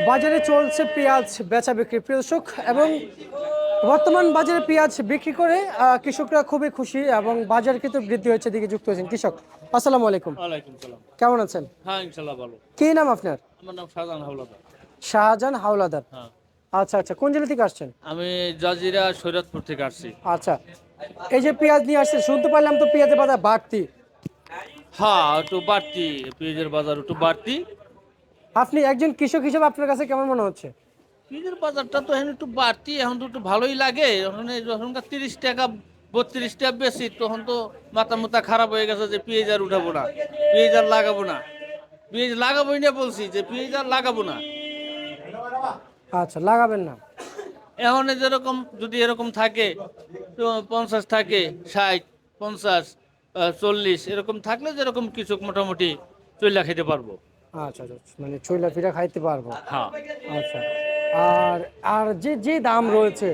বাজারে চলছে পেঁয়াজ বেচা বিক্রি প্রিয় দর্শক এবং বর্তমান বাজারে পেঁয়াজ বিক্রি করে কৃষকরা খুবই খুশি এবং বাজার কিন্তু বৃদ্ধি হয়েছে দিকে যুক্ত হয়েছেন কৃষক। আসসালামু আলাইকুম। ওয়ালাইকুম সালাম। কেমন আছেন? হ্যাঁ, ইনশাল্লাহ ভালো। কি নাম আপনার? আমার নাম শাহজাহান হাওলাদার। শাহজাহান হাওলাদার। হ্যাঁ, আচ্ছা আচ্ছা, কোন জেলা থেকে আসছেন? আমি জাজিরা সৈয়দপুর থেকে আসছি। আচ্ছা, এই যে পেঁয়াজ নিয়ে আসছেন শুনতে পারলাম তো পেঁয়াজের বাজার বাড়তি। হ্যাঁ, একটু বাড়তি, পেঁয়াজের বাজার একটু বাড়তি। আপনি একজন কৃষক হিসেবে আপনার কাছে কেমন মনে হচ্ছে? পেঁয়াজের বাজারটা তো এখন একটু বাড়তি, এখন তো একটু ভালোই লাগে। যখনকার 30 টাকা 32 টাকা বেশি, তখন তো মাথা মুথা খারাপ হয়ে গেছে যে পেঁয়াজ আর উঠাবো না, পেঁয়াজ আর লাগাবো না। পেঁয়াজ লাগাবোই না বলছি, যে পেঁয়াজ আর লাগাবো না। আচ্ছা, লাগাবেন না? এখন যেরকম যদি এরকম থাকে, তো 50 থাকে, 60, 50, 40 এরকম থাকলে যেরকম কৃষক মোটামুটি চল্লা খেতে পারবো। আচ্ছা আচ্ছা, মানে চইলা ফিরা খাইতে পারবো। হ্যাঁ, আচ্ছা, আর আর যে যে দাম রয়েছে,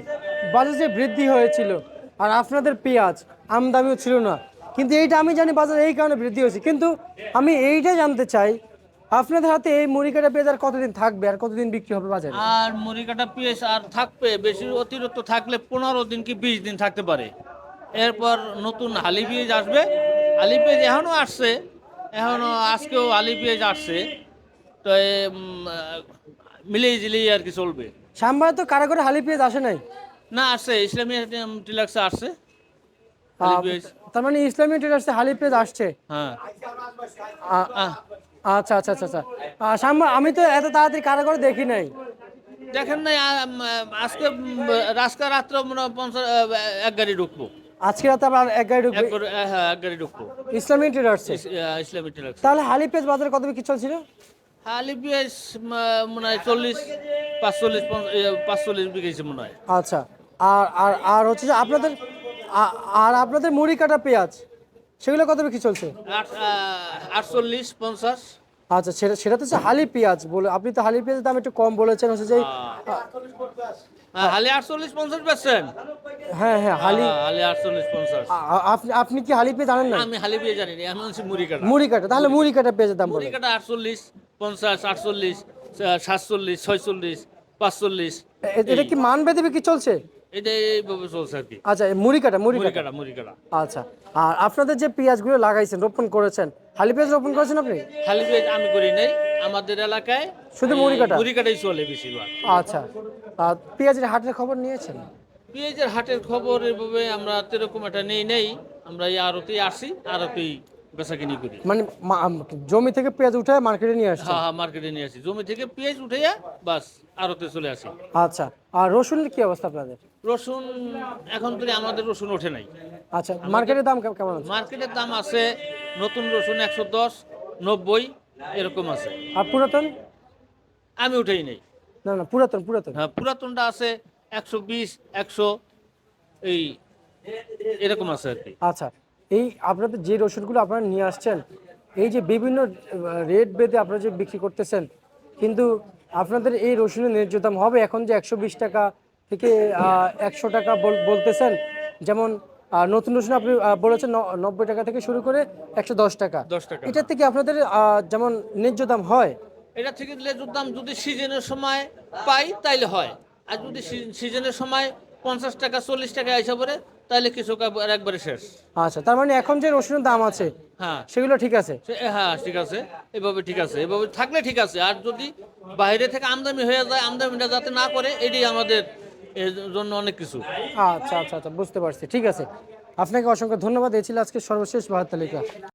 বাজারে যে বৃদ্ধি হয়েছিল, আর আপনাদের পেঁয়াজ আমদানিও ছিল না, কিন্তু এইটা আমি জানি বাজারে এই কারণে বৃদ্ধি হয়েছে, কিন্তু আমি এইটা জানতে চাই আপনাদের হাতে এই মুড়ি কাটা পেঁয়াজ আর কতদিন থাকবে আর কতদিন বিক্রি হবে বাজারে? আর মুড়ি কাটা পেঁয়াজ আর থাকবে বেশি, অতিরিক্ত থাকলে 15 দিন কি 20 দিন থাকতে পারে। এরপর নতুন হালি পেঁয়াজ আসবে। হালি পেঁয়াজ এখনও আসছে, এখনও আজকেও হালি পেঁয়াজ আসছে। তো মিলিয়ে জিলিয়ে আর কি চলবে। সাম্বারে তো কারাগরে হালি পেঁয়াজ আসে নাই। না, আসছে ইসলামী টিলাক্সে আসছে হালি পেঁয়াজ। তার মানে ইসলামী ট্রেডার্সে হালি পেঁয়াজ আসছে। হ্যাঁ। আ- আহ, আচ্ছা আচ্ছা আচ্ছা আচ্ছা, সাম্বা আমি তো এত তাড়াতাড়ি কারাগরে দেখি নাই। দেখেন নাই আজকে রাস্তা রাত্র মনে হয় এক গাড়ি ঢুকবো। আজকে রাতে আবার এক গাড়ি ঢুকবে হ্যাঁ, এক গাড়ি ঢুকবো ইসলামী ট্রেডার্সে। ইসলামী টিলাক্স। তাহলে হালি পেঁয়াজ বাজারে কত বিক্রি চলছিল? হালি পেঁয়াজ মনে হয় 40, 45, 45 বিকেছে মনে হয়। আচ্ছা, আর আর আর হচ্ছে যে আপনাদের আর আপনাদের মুড়ি কাটা পেঁয়াজ সেগুলো কত বিক্রি চলছে? 48, 50। আচ্ছা, সেটা সেটা তো হচ্ছে হালি পেঁয়াজ বলে, আপনি তো হালি পেঁয়াজের দাম একটু কম বলেছেন হচ্ছে যে হালি 48, 50 বেচছেন? হ্যাঁ হ্যাঁ হালি। হালি 48, 50। আপনি আপনি কি হালি পেঁয়াজ জানেন না? আমি হালি পেঁয়াজ জানি না, আমি হচ্ছে মুড়ি কাটা। মুড়ি কাটা, তাহলে মুড়ি কাটা পেঁয়াজের দাম মুড়ি বলেন। কাটা 48, 50, 48, 47, 46, 45। এটা কি মান বেঁধে বিক্রি চলছে? এটা এইভাবে চলছে আর কি। আচ্ছা, এই মুড়ি কাটা মুড়ি মুড়ি কাটা। কাটা, মুড়ি কাটা। আচ্ছা, আর আপনাদের যে পেঁয়াজগুলো লাগাইছেন রোপণ করেছেন, হালি পেঁয়াজ রোপণ করেছেন আপনি? হালি পেঁয়াজ আমি করি নাই, আমাদের এলাকায় শুধু এই মুড়ি কাটা? মুড়ি কাটাই চলে বেশিরভাগ। আচ্ছা, আর পেঁয়াজের হাটের খবর নিয়েছেন? পেঁয়াজের হাটের খবর এভাবে আমরা সেরকম একটা নেই। আমরা এই আড়তেই আসি, আড়তেই বেচাকিনি করি। মানে জমি থেকে পেঁয়াজ উঠে মার্কেটে নিয়ে আসছেন? হ্যাঁ হ্যাঁ, মার্কেটে নিয়ে আসি, জমি থেকে পেঁয়াজ উঠাইয়া বাস আড়তে চলে আসি। আচ্ছা, আর রসুনের কি অবস্থা আপনাদের? রসুন এখন তো আমাদের রসুন ওঠে নাই। আচ্ছা, মার্কেটের দাম কেমন আছে? মার্কেটের দাম আছে, নতুন রসুন 110, 90 এরকম আছে। আর পুরাতন? আমি উঠাই নাই। না না, পুরাতন পুরাতন। হ্যাঁ, পুরাতনটা আছে 120, 100 এই এরকম আছে আর কি। আচ্ছা, এই আপনাদের যে রসুনগুলো আপনারা নিয়ে আসছেন, এই যে বিভিন্ন রেট বেঁধে আপনারা যে বিক্রি করতেছেন, কিন্তু আপনাদের এই রসুনের ন্যায্য দাম হবে? এখন যে 120 টাকা থেকে 100 টাকা বলতেছেন, যেমন নতুন রসুন আপনি বলেছেন 90 টাকা থেকে শুরু করে 110 টাকা, 10 টাকা। এটার থেকে আপনাদের যেমন ন্যায্য দাম হয়? এটা থেকে লেজুর দাম যদি সিজনের সময় পাই তাইলে হয়, আর যদি সিজনের সময় 50 টাকা 40 টাকা আইসা পড়ে তাহলে কৃষক একবারে শেষ। আচ্ছা, তার মানে এখন যে রসুনের দাম আছে হ্যাঁ সেগুলো ঠিক আছে? হ্যাঁ, ঠিক আছে, এভাবে ঠিক আছে, এভাবে থাকলে ঠিক আছে। আর যদি বাইরে থেকে আমদানি হয়ে যায়, আমদানিটা যাতে না করে, এটাই আমাদের এর জন্য অনেক কিছু। আচ্ছা আচ্ছা আচ্ছা, বুঝতে পারছি, ঠিক আছে। আপনাকে অসংখ্য ধন্যবাদ। এই ছিল আজকে সর্বশেষ বাজার তালিকা।